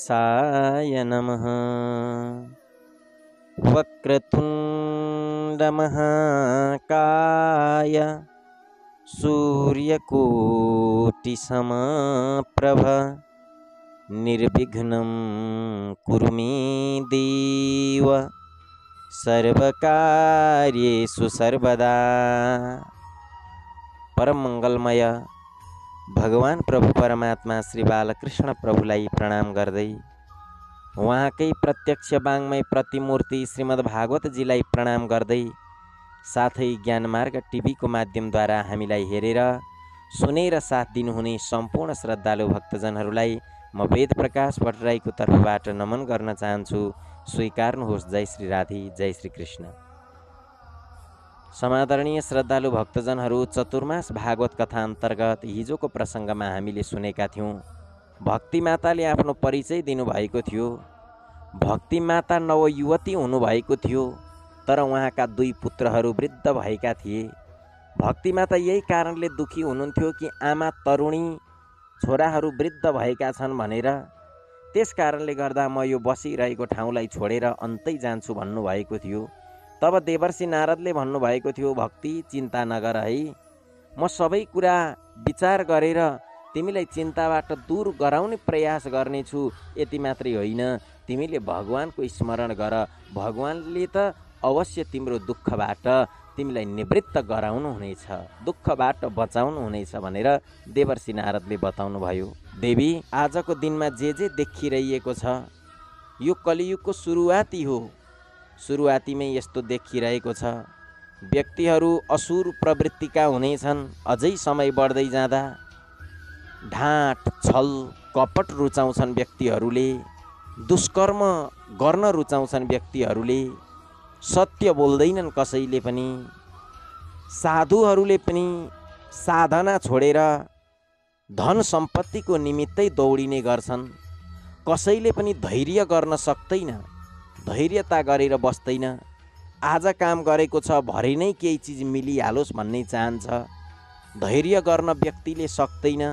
गणेशाय नमः। वक्रतुण्डमहाकाय सूर्यकोटिसमप्रभ निर्विघ्नं कुरु मे देव सर्वकार्येषु सर्वदा। परम मंगलमय भगवान प्रभु परमात्मा श्री बालकृष्ण प्रभुलाई प्रणाम गर्दै, उहाँकै प्रत्यक्ष वाङ्मय प्रतिमूर्ति श्रीमद् भागवतजीलाई प्रणाम गर्दै, साथै ज्ञानमार्ग टिभीको माध्यमद्वारा हामीलाई हेरेर सुनेर साथ दिनुहुने सम्पूर्ण श्रद्धालु भक्तजनहरूलाई म वेद प्रकाश भट्टराईको तर्फबाट नमन गर्न चाहन्छु। स्वीकार्नुहोस्। जय श्री राधे, जय श्री कृष्ण। समादरणीय श्रद्धालु भक्तजनहरू, चतुर्मास भागवत कथा अन्तर्गत हिजोको प्रसङ्गमा हामीले सुनेका थियौँ, भक्ति माताले आफ्नो परिचय दिनुभएको थियो। भक्ति माता नवयुवती हुनुभएको थियो, तर उहाँका दुई पुत्रहरू वृद्ध भएका थिए। भक्ति माता यही कारणले दुखी हुनुहुन्थ्यो कि आमा तरुणी, छोराहरू वृद्ध भएका छन् भनेर। त्यस कारणले गर्दा म यो बसिरहेको ठाउँलाई छोडेर अन्तै जान्छु भन्नुभएको थियो। तब देवर्षि नारदले भन्नुभएको थियो, भक्ति चिन्ता नगर है, म सबै कुरा विचार गरेर तिमीलाई चिन्ताबाट दूर गराउने प्रयास गर्नेछु। यति मात्रै होइन, तिमीले भगवानको स्मरण गर, भगवानले त अवश्य तिम्रो दुःखबाट तिमीलाई निवृत्त गराउनु हुनेछ, दुःखबाट बचाउनु हुनेछ भनेर देवर्षि नारदले बताउनु भयो। देवी, आजको दिनमा जे देखिरहेको छ यो कलियुगको सुरुवाती हो। सुरुवातीमै यस्तो देखिरहेको छ, व्यक्तिहरू असुर प्रवृत्तिका हुनेछन्। अझै समय बढ्दै जाँदा ढाँट छल कपट रुचाउँछन् व्यक्तिहरूले, दुष्कर्म गर्न रुचाउँछन् व्यक्तिहरूले, सत्य बोल्दैनन् कसैले पनि। साधुहरूले पनि साधना छोडेर धन सम्पत्तिको निमित्तै दौडिने गर्छन्। कसैले पनि धैर्य गर्न सक्दैन, धैर्यता गरेर बस्दैन। आज काम गरेको छ, भरे नै केही चिज मिलिहालोस् भन्ने चाहन्छ। धैर्य गर्न व्यक्तिले सक्दैन।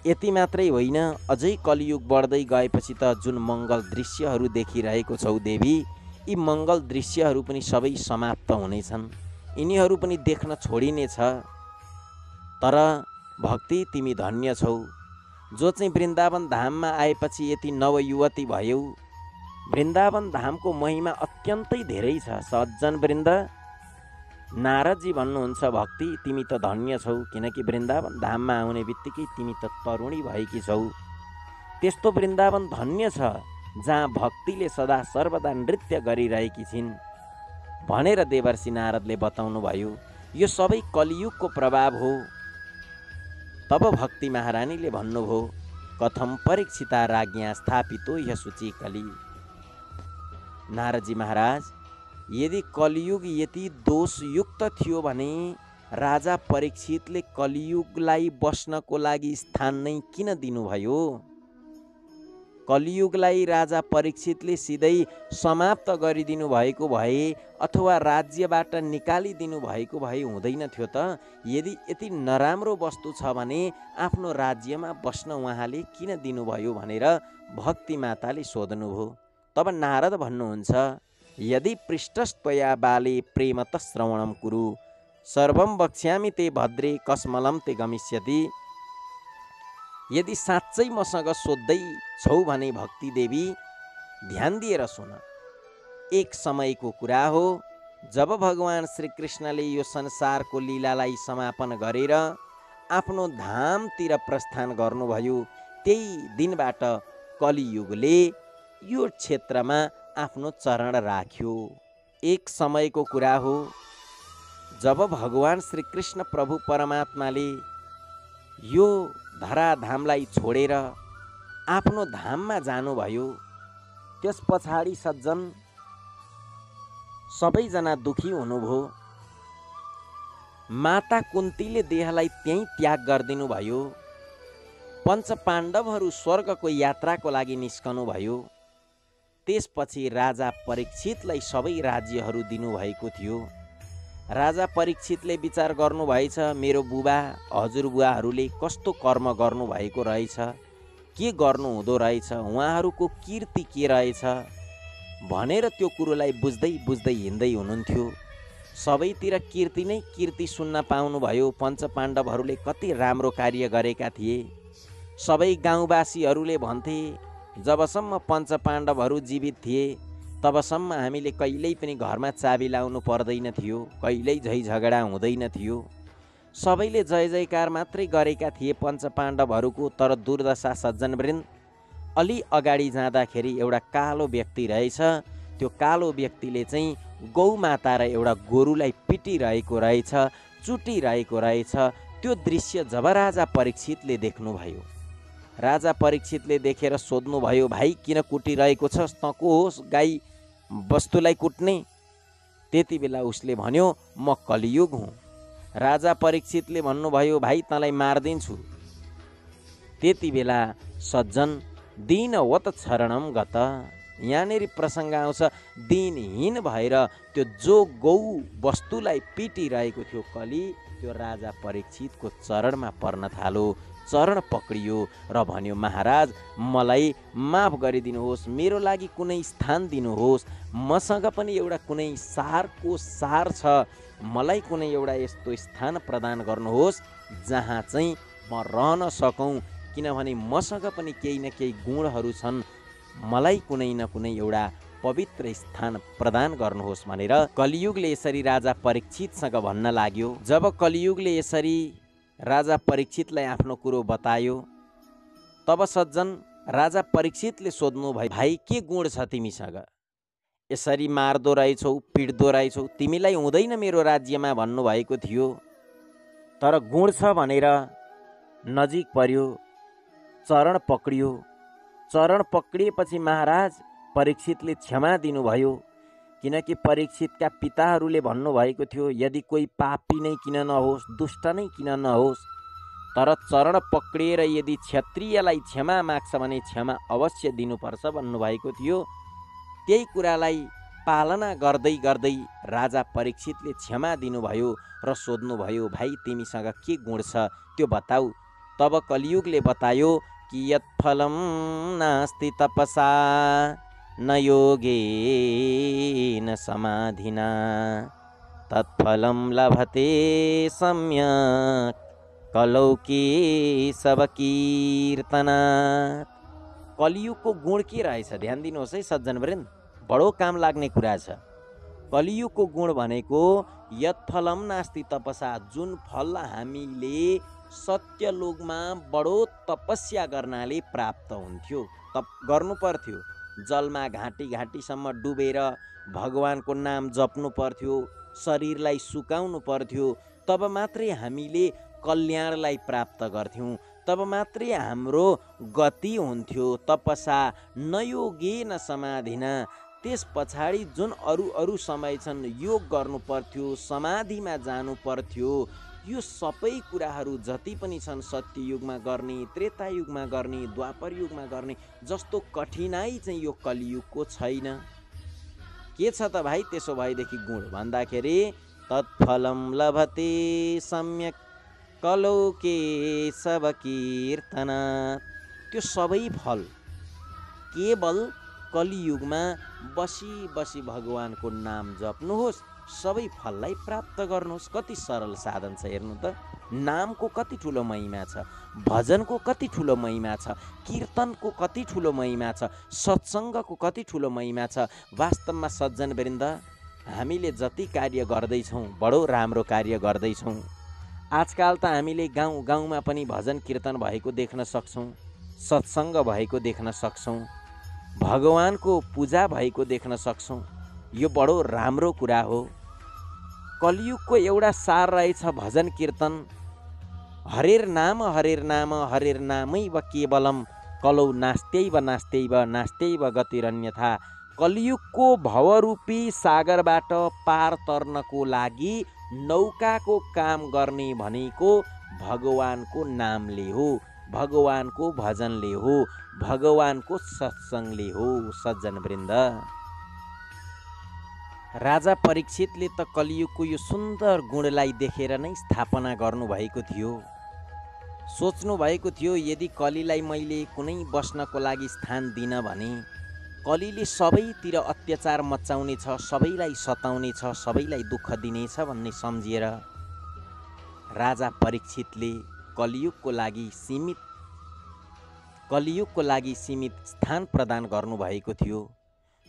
यति मात्रै होइन, अझै कलियुग बढ्दै गएपछि त जुन मङ्गल दृश्यहरू देखिरहेको छौ देवी, यी मङ्गल दृश्यहरू पनि सबै समाप्त हुनेछन्, यिनीहरू पनि देख्न छोडिनेछ। तर भक्ति, तिमी धन्य छौ, जो चाहिँ वृन्दावन धाममा आएपछि यति नवयुवती भयौ। वृन्दावन धामको महिमा अत्यन्तै धेरै छ। सज्जन वृन्द, नारदजी भन्नुहुन्छ, भक्ति तिमी त धन्य छौ, किनकि वृन्दावन धाममा आउने बित्तिकै तिमी त तरुणी भएकी छौ। त्यस्तो वृन्दावन धन्य छ जहाँ भक्तिले सदा सर्वदा नृत्य गरिरहेकी छिन् भनेर देवर्षि नारदले बताउनु भयो। यो सबै कलियुगको प्रभाव हो। तब भक्ति महारानीले भन्नुभयो, कथम परीक्षिता राज्ञा स्थापितो ह्य शुचि कली। नारदजी महाराज, यदि कलियुग यति दोषयुक्त थियो भने राजा परीक्षितले कलियुगलाई बस्नको लागि स्थान नै किन दिनुभयो? कलियुगलाई राजा परीक्षितले सिधै समाप्त गरिदिनु भएको भए अथवा राज्यबाट निकालिदिनु भएको भए हुँदैन थियो त? यदि यति नराम्रो वस्तु छ भने आफ्नो राज्यमा बस्न उहाँले किन दिनुभयो भनेर भक्ति माताले सोध्नुभयो। तब नारद भन्नुहुन्छ, यदि पृष्ठस्त्वया बाले प्रेमत श्रवणम कुरु सर्वम वक्ष्यामि ते भद्रे कस्मलं ते गमिष्यति। यदि साँच्चै मसँग सोध्दै छौ भने भक्ति देवी, ध्यान दिएर सुन। एक समयको कुरा हो जब भगवान श्री कृष्णले यो संसारको लीलालाई समापन गरेर आफ्नो धामतिर प्रस्थान गर्नुभयो। त्यही दिनबाट कलियुगले यो क्षेत्रमा आफ्नो चरण राख्यो। एक समयको कुरा हो जब भगवान श्री कृष्ण प्रभु परमात्माले यो धराधामलाई छोडेर आफ्नो धाममा जानुभयो। त्यस पछाडि सज्जन सबैजना दुखी हुनुभयो। माता कुन्तीले देहलाई त्यहीँ त्याग गरिदिनु भयो। पञ्च पाण्डवहरू स्वर्गको यात्राको लागि निस्कनु भयो। त्यसपछि राजा परीक्षितलाई सबै राज्यहरू दिनुभएको थियो। राजा परीक्षितले विचार गर्नुभएछ, मेरो बुबा हजुरबुवाहरूले कस्तो कर्म गर्नुभएको रहेछ, के गर्नु हुँदो रहेछ, उहाँहरूको कीर्ति के रहेछ भनेर त्यो कुरोलाई बुझ्दै बुझ्दै हिँड्दै हुनुहुन्थ्यो। सबैतिर कीर्ति नै कीर्ति सुन्न पाउनुभयो। पञ्चपाण्डवहरूले कति राम्रो कार्य गरेका थिए। सबै गाउँवासीहरूले भन्थे जबसम्म पञ्चपाण्डवहरू जीवित थिए तबसम्म हामीले कहिल्यै पनि घरमा चाबी लाउनु पर्दैन थियो, कहिल्यै झै झगडा हुँदैन थियो। सबैले जय जयकार मात्रै गरेका थिए पञ्चपाण्डवहरूको। तर दुर्दशा सज्जनवृन्द, अलि अगाडि जाँदाखेरि एउटा कालो व्यक्ति रहेछ। त्यो कालो व्यक्तिले चाहिँ गौमाता र एउटा गोरुलाई पिटिरहेको रहेछ, चुटिरहेको रहेछ। त्यो दृश्य जब राजा परीक्षितले देख्नुभयो, राजा परीक्षितले देखेर सोध्नुभयो, भाइ किन कुटिरहेको छस्, तँ को होस् गाई वस्तुलाई कुट्ने? त्यति बेला उसले भन्यो, म कलियुग हुँ। राजा परीक्षितले भन्नुभयो, भाइ तँलाई मारिदिन्छु। त्यति बेला सज्जन दीनवत शरणम गत, यहाँनिर प्रसङ्ग आउँछ। दिनहीन भएर त्यो जो गौ वस्तुलाई पिटिरहेको थियो कली, त्यो राजा परीक्षितको चरणमा पर्न थाल्यो, चरण पक्रियो र भन्यो, महाराज मलाई माफ गरिदिनुहोस्, मेरो लागि कुनै स्थान दिनुहोस्, मसँग पनि एउटा कुनै सारको सार छ, मलाई कुनै एउटा यस्तो स्थान प्रदान गर्नुहोस् जहाँ चाहिँ म रहन सकौँ, किनभने मसँग पनि केही न केही गुणहरू छन्, मलाई कुनै न कुनै एउटा पवित्र स्थान प्रदान गर्नुहोस् भनेर कलियुगले यसरी राजा परीक्षितसँग भन्न लाग्यो। जब कलियुगले यसरी राजा परीक्षितलाई आफ्नो कुरो बतायो तब सज्जन राजा परीक्षितले सोध्नु भयो, भाइ के गुण छ तिमीसँग, यसरी मार्दो रहेछौ, पिट्दो रहेछौ, तिमीलाई हुँदैन मेरो राज्यमा भन्नुभएको थियो। तर गुण छ भनेर नजिक पर्यो, चरण पक्रियो। चरण पक्रिएपछि महाराज परीक्षितले क्षमा दिनुभयो, किनकि परीक्षितका पिताहरूले भन्नुभएको थियो, यदि कोही पापी नै किन नहोस्, दुष्ट नै किन नहोस्, तर चरण पक्रिएर यदि क्षत्रियलाई क्षमा माग्छ भने क्षमा अवश्य दिनुपर्छ भन्नुभएको थियो। त्यही कुरालाई पालना गर्दै गर्दै राजा परीक्षितले क्षमा दिनुभयो र सोध्नुभयो, भाइ तिमीसँग के गुण छ त्यो बताऊ। तब कलियुगले बतायो कि यत् फलम नास्ति तपसा न योगेन समाधिना तत्फलम लभते सम्यक् कलौकी सबकीर्तनात्। कलियुगको गुण के रहेछ ध्यान दिनुहोस् है सज्जनवृन्द, बडो काम लाग्ने कुरा छ। कलियुगको गुण भनेको यत् फलम नास्ति तपसा, जुन फल हामीले सत्यलोकमा बडो तपस्या गर्नाले प्राप्त हुन्थ्यो, तप गर्नु पर्थ्यो, जलमा घाँटी घाँटीसम्म डुबेर भगवानको नाम जप्नु पर्थ्यो, शरीरलाई सुकाउनु पर्थ्यो, तब मात्रै हामीले कल्याणलाई प्राप्त गर्थ्यौँ, तब मात्रै हाम्रो गति हुन्थ्यो। तपसा न योगेन समाधिना, त्यस पछाडि जुन अरू समय छन् योग गर्नु पर्थ्यो, समाधिमा जानु पर्थ्यो, यो सबै कुराहरू जति पनि छन् सत्ययुगमा गर्ने, त्रेतायुगमा गर्ने, द्वापर युगमा गर्ने जस्तो कठिनाइ चाहिँ यो कलियुगको छैन। के छ त भाइ त्यसो भएदेखि गुण भन्दाखेरि तत्फलम लभते सम्यक् कलौके सबकीर्तनात्, त्यो सबै फल केवल कलियुगमा बसी बसी भगवानको नाम जप्नुहोस्, सबै फललाई प्राप्त गर्नुहोस्। कति सरल साधन छ हेर्नु त। नामको कति ठुलो महिमा छ, भजनको कति ठुलो महिमा छ, कीर्तनको कति ठुलो महिमा छ, सत्सङ्गको कति ठुलो महिमा छ। वास्तवमा सज्जनवृन्द, हामीले जति कार्य गर्दैछौँ बडो राम्रो कार्य गर्दैछौँ। आजकाल त हामीले गाउँ गाउँमा पनि भजन कीर्तन भएको देख्न सक्छौँ, सत्सङ्ग भएको देख्न सक्छौँ, भगवानको पूजा भएको देख्न सक्छौँ। यो बडो राम्रो कुरा हो। कलियुगको एउटा सार रहेछ भजन कीर्तन। हरेर नाम हरेर नामैव केवलम कलौ नास्त्यैव नास्त्यैव नास्त्यैव गतिरन्यथा। कलियुगको भवरूपी सागरबाट पार तर्नको लागि नौकाको काम गर्ने भनेको भगवानको नामले हो, भगवानको भजनले हो, भगवानको सत्सङ्गले हो। सज्जनवृन्द, राजा परीक्षितले त कलियुगको यो सुन्दर गुणलाई देखेर नै स्थापना गर्नुभएको थियो। सोच्नु भएको थियो यदि कलीलाई मैले कुनै बस्नको लागि स्थान दिन भने कलीले सबैतिर अत्याचार मचाउनेछ, सबैलाई सताउनेछ, सबैलाई दुःख दिनेछ भन्ने सम्झिएर राजा परीक्षितले कलियुगको लागि सीमित स्थान प्रदान गर्नुभएको थियो।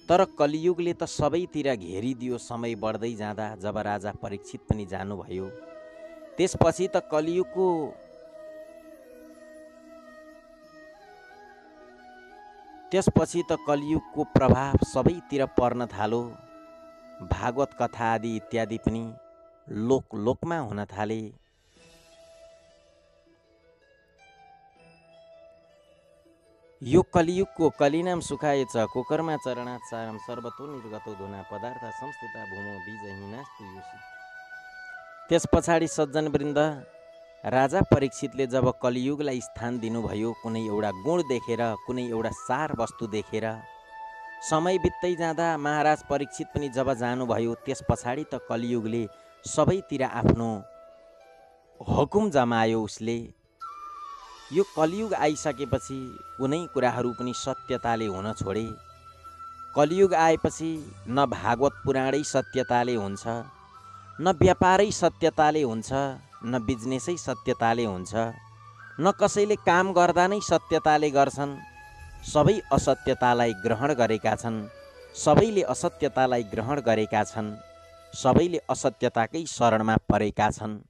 तर कलियुगले त सबैतिर घेरिदियो। समय बढ्दै जाँदा जब राजा परीक्षित पनि जानुभयो, त्यसपछि त कलियुगको प्रभाव सबैतिर पर्न थाल्यो। भागवत कथा आदि इत्यादि पनि लोकमा हुन थाले। यो कलियुगको कलिनाम सुखाएछ कोकरमा चरणाचारम सर्वतो निर्गतो धुना पदार्थ संस्थिता भूमो बीजहीनास्तु योसी। त्यस पछाडि सज्जनवृन्द राजा परीक्षितले जब कलियुगलाई स्थान दिनुभयो, कुनै एउटा गुण देखेर, कुनै एउटा सार वस्तु देखेर, समय बित्दै जाँदा महाराज परीक्षित पनि जब जानुभयो, त्यस पछाडि त कलियुगले सबैतिर आफ्नो हुकुम जमायो। उसले यो कलियुग आइसकेपछि कुनै कुराहरू पनि सत्यताले हुन छोडे। कलियुग आएपछि न भागवत पुराणै सत्यताले हुन्छ, न व्यापारै सत्यताले हुन्छ, न बिजनेसै सत्यताले हुन्छ, न कसैले काम गर्दा नै सत्यताले गर्छन्। सबै असत्यतालाई ग्रहण गरेका छन्, सबैले असत्यतालाई ग्रहण गरेका छन्, सबैले असत्यताकै शरणमा परेका छन्।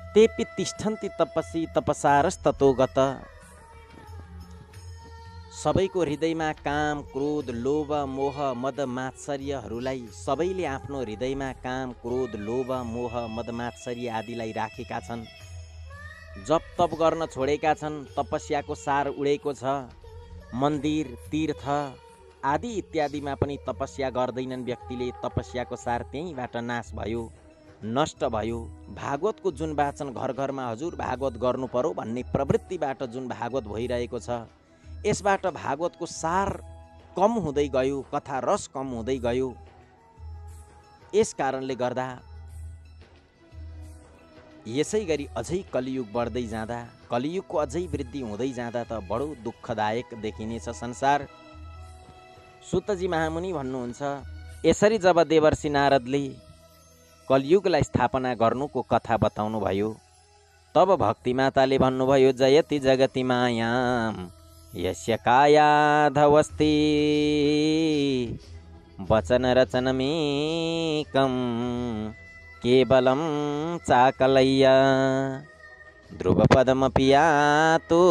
तेपि तिष्ठन्ति तपसी तपसारस्ततो गत। सबैको हृदयमा काम, क्रोध, लोभ, मोह, मद, मात्सर्यहरूलाई सबैले आफ्नो हृदयमा काम, क्रोध, लोभ, मोह, मद, मात्सर्य आदिलाई राखेका छन्। जप तप गर्न छोडेका छन्। तपस्याको सार उडेको छ। मन्दिर, तीर्थ आदि इत्यादिमा पनि तपस्या गर्दैनन् व्यक्तिले। तपस्याको सार त्यहीँबाट नाश भयो, नष्ट भयो। भागवतको जुन वाचन घर घरमा हजुर भागवत गर्नु पर्यो भन्ने प्रवृत्तिबाट जुन भागवत भइरहेको छ, यसबाट भागवतको सार कम हुँदै गयो, कथा रस कम हुँदै गयो। यस कारणले गर्दा यसै गरी अझै कलियुग बढ्दै जाँदा, कलियुगको अझै वृद्धि हुँदै जाँदा त बडो दुःखदायक देखिनेछ संसार। सुतजी महामुनि भन्नुहुन्छ, यसरी जब देवर्षि नारदले कलियुगलाई स्थापना गर्नुको कथा बताउनु भयो, तब भक्तिमाताले भन्नुभयो, जयति जगति मायाम यस्य कायाधवस्ति वचन रचनमेकं केवलं चाकलय्या ध्रुवपदमपि यातु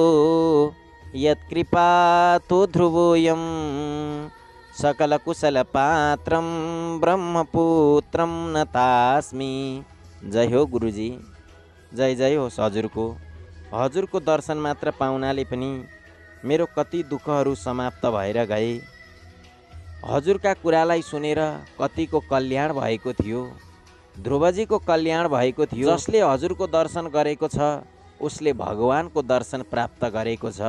यत्कृपातु ध्रुवोऽयं सकलकुशलपात्रं ब्रह्मपुत्रं नतास्मि। जय हो गुरुजी, जय जय होस् हजुरको। हजुरको दर्शन मात्र पाउनाले पनि मेरो कति दुःखहरू समाप्त भएर गए। हजुरका कुरालाई सुनेर कतिको कल्याण भएको थियो। ध्रुवजीको कल्याण भएको थियो। जसले हजुरको दर्शन गरेको छ उसले भगवानको दर्शन प्राप्त गरेको छ।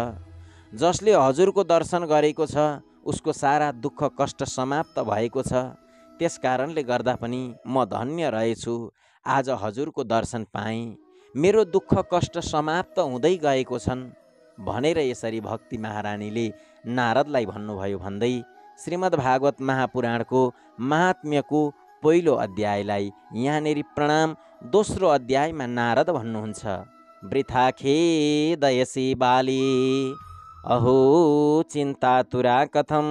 जसले हजुरको दर्शन गरेको छ उसको सारा दुःख कष्ट समाप्त भएको छ। त्यस कारणले गर्दा पनि म धन्य रहेछु, आज हजुरको दर्शन पाएँ, मेरो दुःख कष्ट समाप्त हुँदै गएको छन् भनेर यसरी भक्ति महारानीले नारदलाई भन्नुभयो भन्दै श्रीमद् भागवत महापुराणको महात्म्यको पहिलो अध्यायलाई यहाँनेरि प्रणाम। दोस्रो अध्यायमा नारद भन्नुहुन्छ, वृथा खेदयसी बाली अहो चिन्तातुरा कथम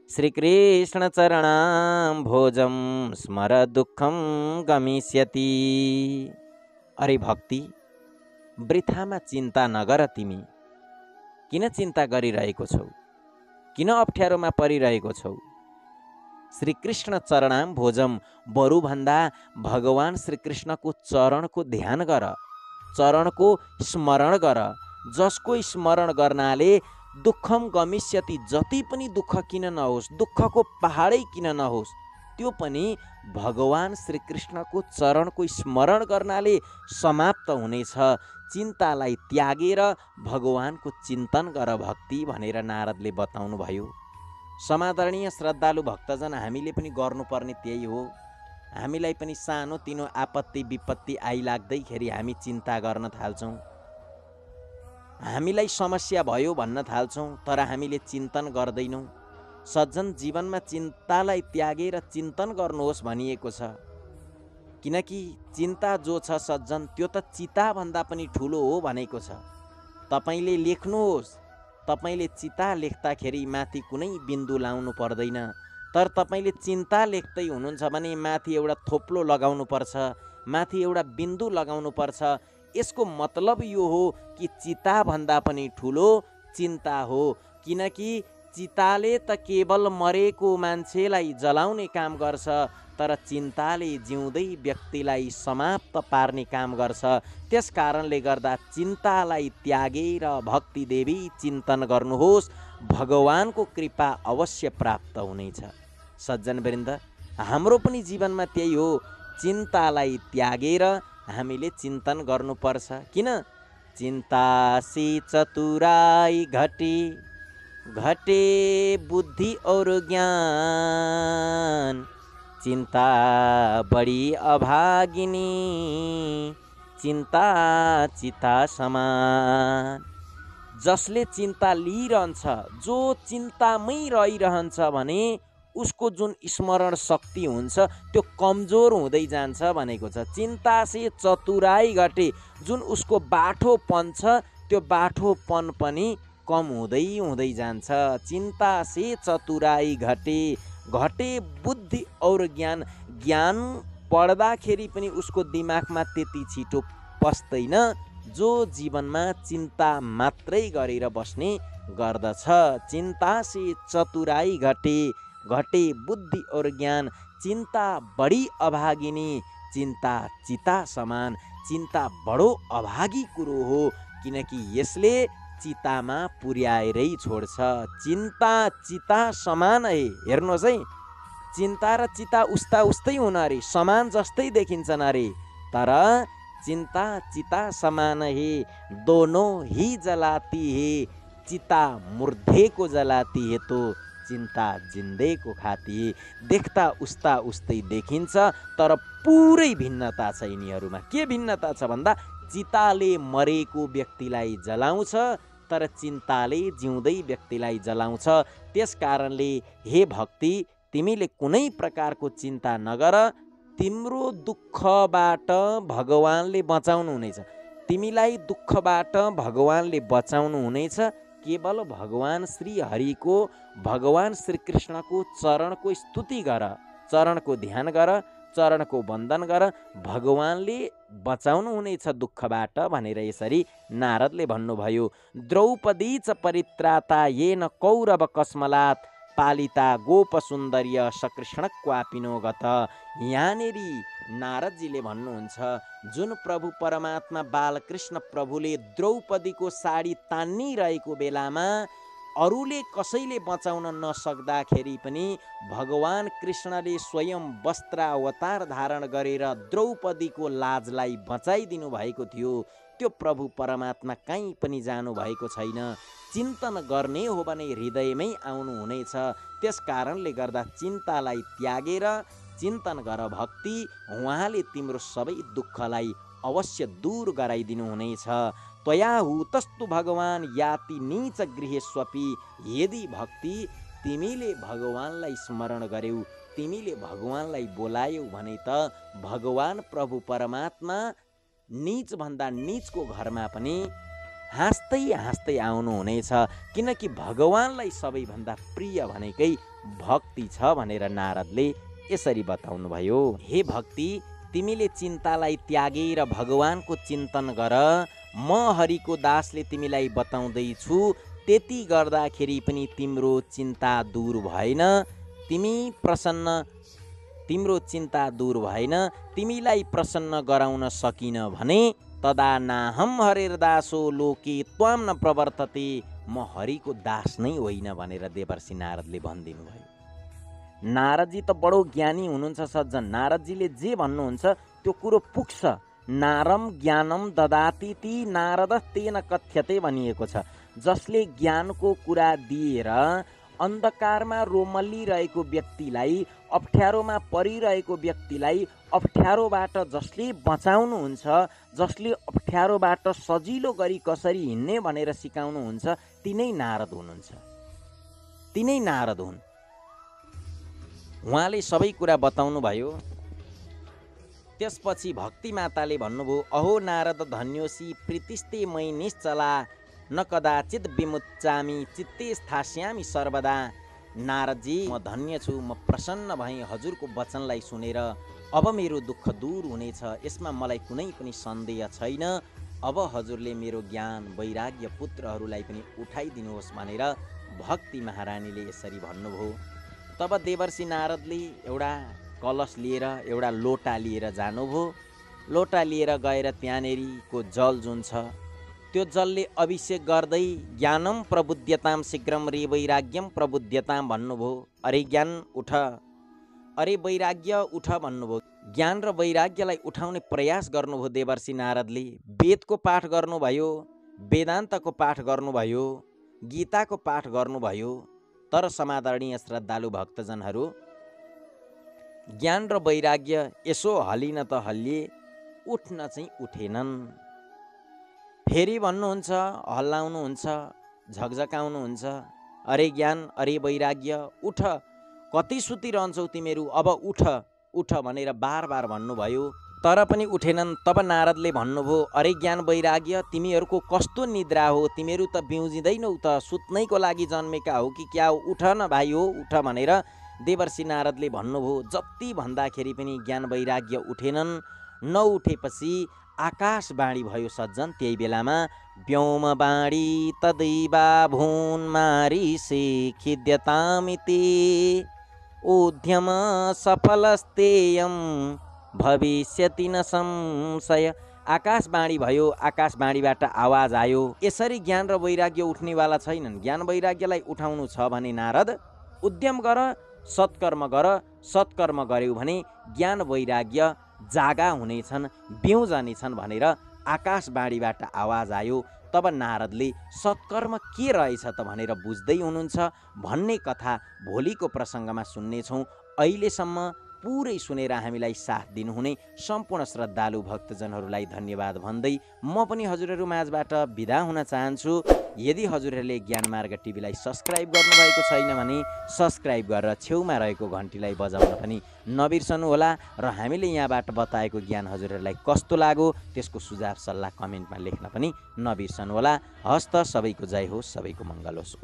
श्रीकृष्ण चरणाम भोजम स्मर दुःखम गमिष्यति। अरे भक्ति, वृथामा चिन्ता नगर। तिमी किन चिन्ता गरिरहेको छौ? किन अप्ठ्यारोमा परिरहेको छौ? श्रीकृष्ण चरणाम भोजम, बरुभन्दा भगवान श्रीकृष्णको चरणको ध्यान गर, चरणको स्मरण गर। जसको स्मरण गर्नाले दुःखम गमिष्यति, जति पनि दुःख किन नहोस्, दुःखको पहाडै किन नहोस्, त्यो पनि भगवान श्रीकृष्णको चरणको स्मरण गर्नाले समाप्त हुनेछ। चिन्तालाई त्यागेर भगवानको चिन्तन गर भक्ति भनेर नारदले बताउनु भयो। समादरणीय श्रद्धालु भक्तजन, हामीले पनि गर्नुपर्ने त्यही हो। हामीलाई पनि सानो तिनो आपत्ति विपत्ति आइलाग्दैखेरि हामी चिन्ता गर्न थाल्छौँ। हामीलाई समस्या भयो भन्न थाल्छौँ, तर हामीले चिन्तन गर्दैनौँ। सज्जन, जीवनमा चिन्तालाई त्यागेर चिन्तन गर्नुहोस् भनिएको छ। किनकि चिन्ता जो छ सज्जन, त्यो त चिताभन्दा पनि ठुलो हो भनेको छ। तपाईँले लेख्नुहोस्, तपाईँले चिता लेख्दाखेरि माथि कुनै बिन्दु लाउनु पर्दैन, तर तपाईँले चिन्ता लेख्दै हुनुहुन्छ भने माथि एउटा थोप्लो लगाउनु पर्छ, माथि एउटा बिन्दु लगाउनु पर्छ। यसको मतलब यो हो कि चिताभन्दा पनि ठुलो चिन्ता हो। किनकि चिताले त केवल मरेको मान्छेलाई जलाउने काम गर्छ, तर चिन्ताले जिउँदै व्यक्तिलाई समाप्त पार्ने काम गर्छ। त्यस कारणले गर्दा चिन्तालाई त्यागेर भक्ति देवी चिन्तन गर्नुहोस्, भगवानको कृपा अवश्य प्राप्त हुनेछ। सज्जनवृन्द, हाम्रो पनि जीवनमा त्यही हो, चिन्तालाई त्यागेर हामीले चिन्तन गर्नुपर्छ। किन? चिन्ता से चतुराई घटे, घटे बुद्धि और ज्ञान, चिन्ता बड़ी अभागिनी, चिन्ता चिता समान। जसले चिन्ता लिइरहन्छ, जो चिन्तामै रहिरहन्छ भने उसको जुन स्मरण शक्ति हुन्छ त्यो कमजोर हुँदै जान्छ भनेको छ। चिन्ता से चतुराई घटे, जुन उसको बाठोपन छ त्यो बाठोपन पनि कम हुँदै जान्छ। चिन्ता से चतुराई घटे, घटे बुद्धि और ज्ञान। ज्ञान पढ्दाखेरि पनि उसको दिमागमा त्यति छिटो पस्दैन, जो जीवनमा चिन्ता मात्रै गरेर बस्ने गर्दछ। चिन्ता से चतुराई घटे, घटे बुद्धि और ज्ञान, चिन्ता बड़ी अभागिनी, चिन्ता चिता समान। चिन्ता बडो अभागी कुरो हो, किनकि यसले चितामा पुर्याएरै छोड्छ। चिन्ता चिता समान है। हेर्नुहोस् है, चिन्ता र चिता उस्ता उस्तै हुन अरे, समान जस्तै देखिन्छन् अरे, तर चिन्ता चिता समान है, दोनों ही जलाती है। चिता मुर्दे को जलाती है तो चिन्ता जिन्दे को खाती है। देख्दा उस्ता उस्तै देखिन्छ, तर पुरै भिन्नता छ यिनीहरूमा। के भिन्नता छ भन्दा, चिताले मरेको व्यक्तिलाई जलाउँछ, तर चिन्ताले जिउँदै व्यक्तिलाई जलाउँछ। त्यस कारणले हे भक्ति, तिमीले कुनै प्रकारको चिन्ता नगर, तिम्रो दुःखबाट भगवानले बचाउनु हुनेछ। तिमीलाई दुःखबाट भगवानले बचाउनु हुनेछ। केवल भगवान श्री हरिको, भगवान श्री कृष्णको चरणको स्तुति गर, चरणको ध्यान गर, चरणको वन्दन गर, भगवानले बचाउनु हुनेछ दुःखबाट भनेर यसरी नारदले भन्नुभयो। द्रौपदी च परित्राता येन कौरव कस्मलात्, पालिता गोप सुन्दर्य सकृष्ण क्वापिनो गत। यहाँनेरि नारदजीले भन्नुहुन्छ, जुन प्रभु परमात्मा बालकृष्ण प्रभुले द्रौपदीको साडी तान्निरहेको बेलामा अरूले कसैले बचाउन नसक्दाखेरि पनि भगवान कृष्णले स्वयं वस्त्रावतार धारण गरेर द्रौपदीको लाजलाई बचाइदिनु भएको थियो। त्यो प्रभु परमात्मा कहीँ पनि जानु भएको छैन। चिन्तन गर्ने हो भने हृदयमै आउनु हुनेछ। त्यस कारणले गर्दा चिन्तालाई त्यागेर चिन्तन गर भक्ति, उहाँले तिम्रो सबै दुःखलाई अवश्य दूर गराइदिनु हुनेछ। त्वया हुतस्तु भगवान याति नीच गृहेष्वपि। यदि भक्ति तिमीले भगवानलाई स्मरण गर्यौ, तिमीले भगवानलाई बोलायौ भने त भगवान प्रभु परमात्मा नीच भन्दा नीचको घरमा पनि हाँस्दै हाँस्दै आउनु हुनेछ। किनकि भगवानलाई सबैभन्दा प्रिय भनेकै भक्ति छ भनेर नारदले यसरी बताउनु भयो। हे भक्ति, तिमीले चिन्तालाई त्यागेर भगवानको चिन्तन गर। म हरिको दासले तिमीलाई बताउँदैछु, त्यति गर्दाखेरि पनि तिम्रो चिन्ता दूर भएन, तिम्रो चिन्ता दूर भएन, तिमीलाई प्रसन्न गराउन सकिन भने तदा नाहम हरेर दासो लोके त्वाम न प्रवर्तते। म हरिको दास नै होइन भनेर देवर्षि नारदले भनिदिनु भयो। नारदजी त बडो ज्ञानी हुनुहुन्छ सज्जन। नारदजीले जे भन्नुहुन्छ त्यो कुरो पुग्छ। नारम ज्ञानम ददाति ती नारद तेन कथ्यते भनिएको छ। जसले ज्ञानको कुरा दिएर अन्धकारमा रोमल्लिरहेको व्यक्तिलाई अप्ठ्यारोमा परिरहेको व्यक्तिलाई अप्ठ्यारोबाट जसले बचाउनुहुन्छ, जसले अप्ठ्यारोबाट सजिलो गरी कसरी हिँड्ने भनेर सिकाउनुहुन्छ, तिनै नारद हुनुहुन्छ, तिनै नारद हुन्। उहाँले सबै कुरा बताउनु भयो। त्यसपछि भक्ति माताले भन्नुभयो, अहो नारद धन्योसी प्रीतिस्ते मै निश्चला न कदाचित विमुच्चामी चित्ते स्थास्यामी सर्वदा। नारदजी, म धन्य छु, म प्रसन्न भएँ हजुरको वचनलाई सुनेर। अब मेरो दुःख दूर हुनेछ, यसमा मलाई कुनै पनि सन्देह छैन। अब हजुरले मेरो ज्ञान वैराग्य पुत्रहरूलाई पनि उठाइदिनुहोस् भनेर भक्ति महारानीले यसरी भन्नुभयो। तब देवर्षि नारदले एउटा कलश लिएर, एउटा लोटा लिएर जानुभयो। लोटा लिएर गएर त्यहाँनेरिको जल जुन छ त्यो जलले अभिषेक गर्दै ज्ञानम प्रबुद्ध्यताम शीघ्रम रे वैराग्यम प्रबुद्ध्यताम भन्नुभयो। अरे ज्ञान उठ, अरे वैराग्य उठ भन्नुभयो। ज्ञान र वैराग्यलाई उठाउने प्रयास गर्नुभयो देवर्षि नारदले। वेदको पाठ गर्नुभयो, वेदान्तको पाठ गर्नुभयो, गीताको पाठ गर्नुभयो। तर समादरणीय श्रद्धालु भक्तजनहरू, ज्ञान र वैराग्य यसो हलिन त हल्लिए, उठ्न चाहिँ उठेनन्। फेरि भन्नुहुन्छ, हल्लाउनुहुन्छ, झकझकाउनुहुन्छ, अरे ज्ञान, अरे वैराग्य उठ, कति सुतिरहन्छौ तिमीहरू, अब उठ उठ भनेर बार बार भन्नुभयो। तर पनि उठेनन्। तब नारदले भन्नुभयो, अरे ज्ञान वैराग्य तिमीहरूको कस्तो निद्रा हो, तिमीहरू त बिउजिँदैनौ त, सुत्नैको लागि जन्मेका हो कि क्या हो, उठ न भाइ हो, उठ भनेर देवर्षि नारदले भन्नुभयो। जति भन्दाखेरि पनि ज्ञान वैराग्य उठेनन्। नउठेपछि आकाशवाणी भयो सज्जन। त्यही बेलामा व्योम बाणी तदैवा भून् मारिषे खिद्यतामिति उद्यम सफलस्तेयं भविष्यति न संशय। आकाशवाणी भयो, आकाशवाणीबाट आवाज आयो, यसरी ज्ञान र वैराग्य उठ्नेवाला छैनन्। ज्ञान वैराग्यलाई उठाउनु छ भने नारद उद्यम गर, सत्कर्म गर, सत्कर्म गर्यौ भने ज्ञान वैराग्य जागा हुनेछन्, बिउजनेछन् भनेर आकाशवाणीबाट आवाज आयो। तब नारदले सत्कर्म के रहेछ त भनेर बुझ्दै हुनुहुन्छ भन्ने कथा भोलिको प्रसङ्गमा सुन्नेछौँ। अहिलेसम्म पुरै सुनेर हामीलाई साथ दिनुहुने सम्पूर्ण श्रद्धालु भक्तजनहरूलाई धन्यवाद भन्दै म पनि हजुरहरू माझबाट बिदा हुन चाहन्छु। यदि हजुरहरूले ज्ञानमार्ग टिभीलाई सब्सक्राइब गर्नुभएको छैन भने सब्सक्राइब गरेर छेउमा रहेको घन्टीलाई बजाउन पनि नबिर्सनुहोला। र हामीले यहाँबाट बताएको ज्ञान हजुरहरूलाई कस्तो लाग्यो त्यसको सुझाव सल्लाह कमेन्टमा लेख्न पनि नबिर्सनुहोला। हस्त सबैको जय होस्, सबैको मङ्गल होस्।